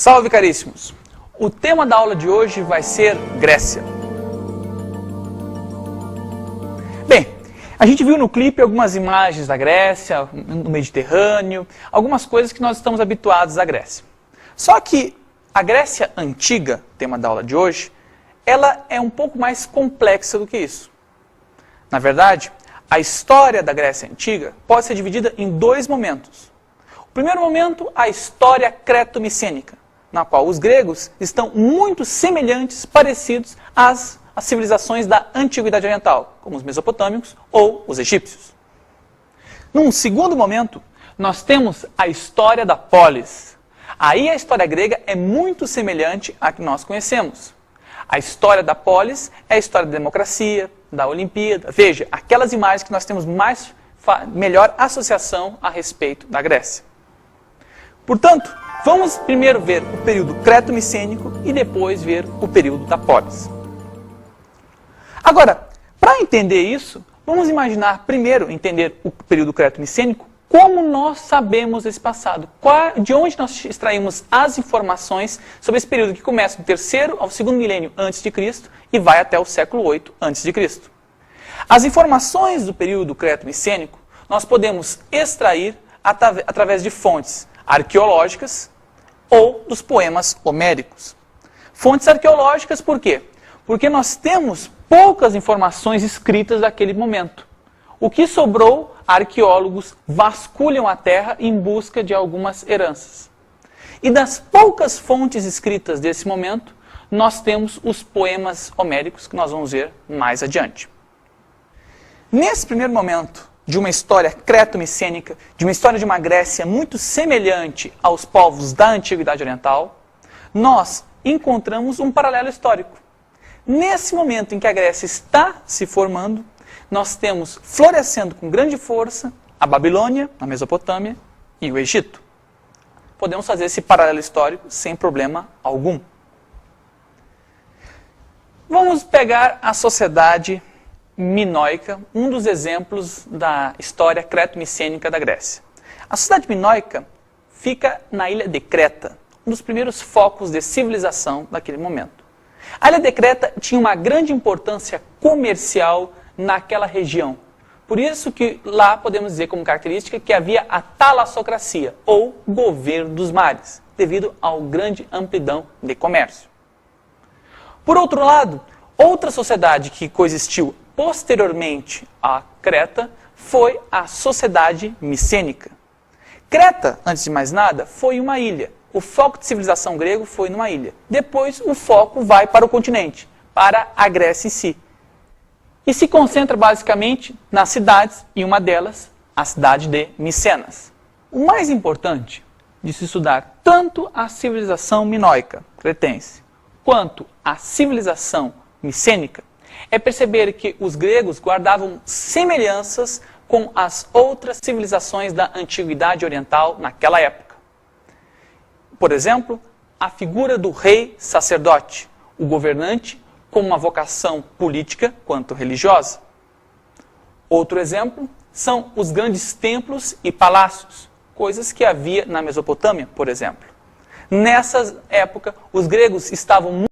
Salve, caríssimos! O tema da aula de hoje vai ser Grécia. Bem, a gente viu no clipe algumas imagens da Grécia, no Mediterrâneo, algumas coisas que nós estamos habituados à Grécia. Só que a Grécia antiga, tema da aula de hoje, ela é um pouco mais complexa do que isso. Na verdade, a história da Grécia antiga pode ser dividida em dois momentos. O primeiro momento, a história creto-micênica, na qual os gregos estão muito semelhantes, parecidos às civilizações da Antiguidade Oriental, como os mesopotâmicos ou os egípcios. Num segundo momento, nós temos a história da polis. Aí a história grega é muito semelhante à que nós conhecemos. A história da polis é a história da democracia, da Olimpíada. Veja, aquelas imagens que nós temos melhor associação a respeito da Grécia. Portanto, vamos primeiro ver o período creto-micênico e depois ver o período da polis. Agora, para entender isso, vamos imaginar primeiro entender o período creto-micênico, como nós sabemos esse passado, de onde nós extraímos as informações sobre esse período que começa do terceiro ao segundo milênio antes de Cristo e vai até o século 8 antes de Cristo. As informações do período creto-micênico nós podemos extrair através de fontes arqueológicas ou dos poemas homéricos. Fontes arqueológicas por quê? Porque nós temos poucas informações escritas daquele momento. O que sobrou, arqueólogos vasculham a terra em busca de algumas heranças. E das poucas fontes escritas desse momento, nós temos os poemas homéricos, que nós vamos ver mais adiante. Nesse primeiro momento de uma história creto-micênica, de uma história de uma Grécia muito semelhante aos povos da Antiguidade Oriental, nós encontramos um paralelo histórico. Nesse momento em que a Grécia está se formando, nós temos florescendo com grande força a Babilônia, a Mesopotâmia e o Egito. Podemos fazer esse paralelo histórico sem problema algum. Vamos pegar a sociedade minoica, um dos exemplos da história creto-micênica da Grécia. A sociedade minoica fica na ilha de Creta, um dos primeiros focos de civilização daquele momento. A ilha de Creta tinha uma grande importância comercial naquela região. Por isso que lá podemos dizer como característica que havia a talassocracia, ou governo dos mares, devido à grande amplidão de comércio. Por outro lado, outra sociedade que coexistiu posteriormente à Creta foi a sociedade micênica. Creta, antes de mais nada, foi uma ilha. O foco de civilização grego foi numa ilha. Depois o foco vai para o continente, para a Grécia em si. E se concentra basicamente nas cidades, e uma delas, a cidade de Micenas. O mais importante de se estudar tanto a civilização minoica, cretense, quanto a civilização micênica, é perceber que os gregos guardavam semelhanças com as outras civilizações da Antiguidade Oriental naquela época. Por exemplo, a figura do rei sacerdote, o governante com uma vocação política quanto religiosa. Outro exemplo são os grandes templos e palácios, coisas que havia na Mesopotâmia, por exemplo. Nessa época, os gregos estavam